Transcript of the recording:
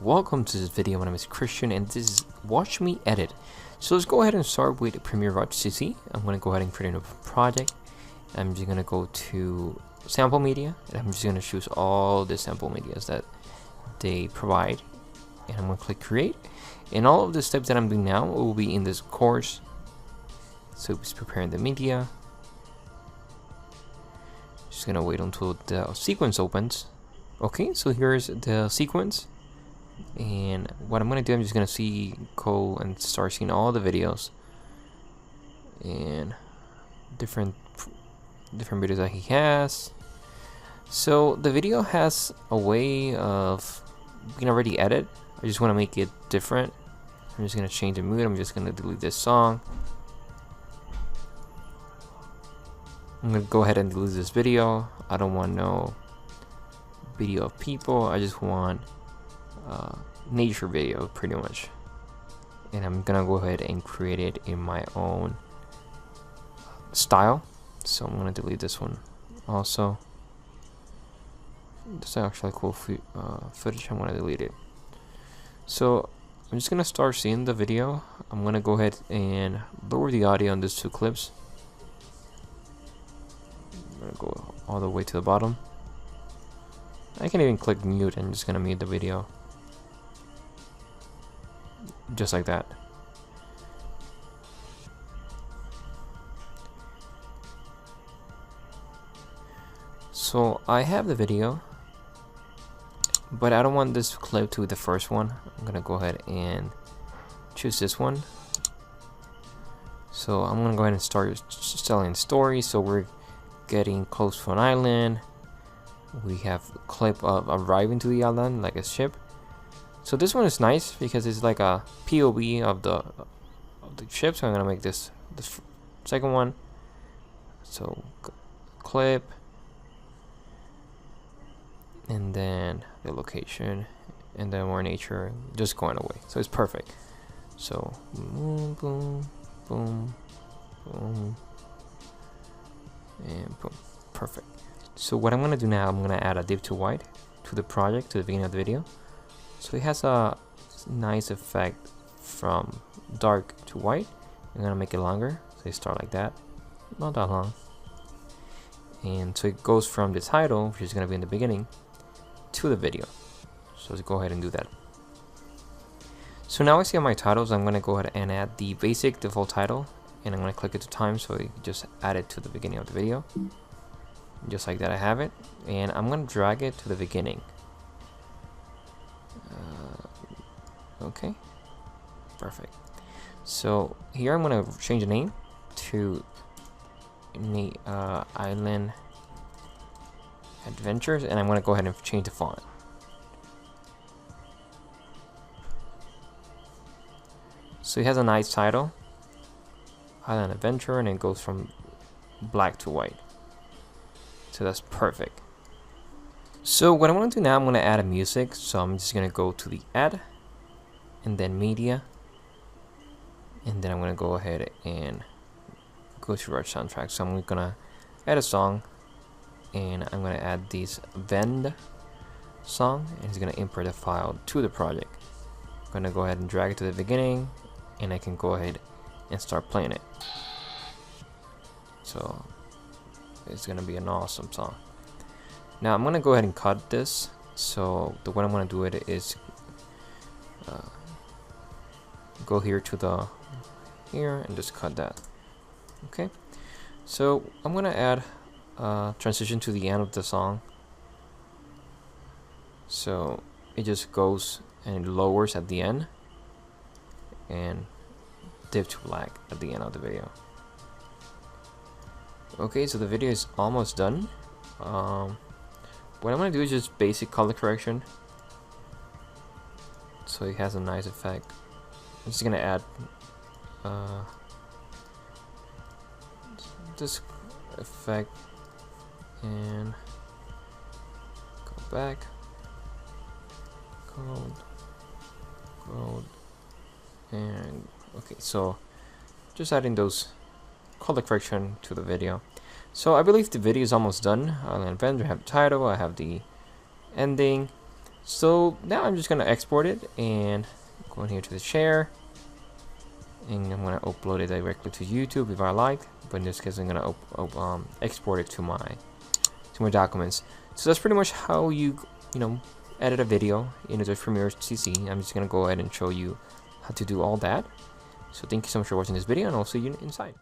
Welcome to this video. My name is Christian and this is Watch Me Edit. So let's go ahead and start with Premiere Rush CC. I'm going to go ahead and create a new project. I'm just going to go to sample media and I'm just going to choose all the sample medias that they provide, and I'm going to click create, and all of the steps that I'm doing now will be in this course. So it's preparing the media. Just going to wait until the sequence opens. Okay, so here's the sequence. And what I'm going to do, I'm just going to go and start seeing all the videos and different videos that he has. So the video has a way of being already edited. I just want to make it different. I'm just going to change the mood. I'm just going to delete this song. I'm going to go ahead and delete this video. I don't want no video of people. I just want nature video pretty much, and I'm gonna go ahead and create it in my own style. So I'm gonna delete this one also. This is actually cool footage. I'm gonna delete it. So I'm just gonna start seeing the video. I'm gonna go ahead and lower the audio on these two clips. I'm gonna go all the way to the bottom. I can even click mute and just gonna mute the video. Just like that. So I have the video, but I don't want this clip to be the first one. I'm gonna go ahead and choose this one. So I'm gonna go ahead and start telling stories. So we're getting close to an island. We have a clip of arriving to the island like a ship. So this one is nice because it's like a POV of the ship. So I'm gonna make this second one. So clip, and then the location, and then more nature, just going away. So it's perfect. So boom, boom, boom, boom, and boom, perfect. So what I'm gonna do now, I'm gonna add a div to white to the project, to the beginning of the video. So it has a nice effect from dark to white. I'm gonna make it longer, so you start like that, not that long. And so it goes from the title, which is gonna be in the beginning, to the video. So let's go ahead and do that. So now I see on my titles, I'm gonna go ahead and add the basic default title, and I'm gonna click it to time, so you just add it to the beginning of the video. Just like that, I have it, and I'm gonna drag it to the beginning. Okay, perfect. So here I'm gonna change the name to Island Adventures, and I'm gonna go ahead and change the font. So it has a nice title, Island Adventure, and it goes from black to white. So that's perfect. So what I want to do now, I'm going to add a music. So I'm just going to go to the add, and then media, and then I'm going to go ahead and go to Rush soundtrack. So I'm going to add a song, and I'm going to add this Vend song, and it's going to import the file to the project. I'm going to go ahead and drag it to the beginning, and I can go ahead and start playing it. So it's gonna be an awesome song. Now I'm gonna go ahead and cut this. So the way I'm gonna do it is go here to here and just cut that. Okay. So I'm gonna add transition to the end of the song. So it just goes and it lowers at the end, and div to black at the end of the video. Okay, so the video is almost done. What I'm gonna do is just basic color correction, so it has a nice effect. I'm just gonna add this effect and go back, gold, and okay. So just adding those color correction to the video. So I believe the video is almost done. I'm gonna have the title, I have the ending, So now I'm just gonna export it and go in here to the share, and I'm gonna upload it directly to YouTube if I like. But in this case, I'm gonna export it to my documents. So that's pretty much how you edit a video in Adobe Premiere CC. I'm just gonna go ahead and show you how to do all that. So thank you so much for watching this video, and I'll see you inside.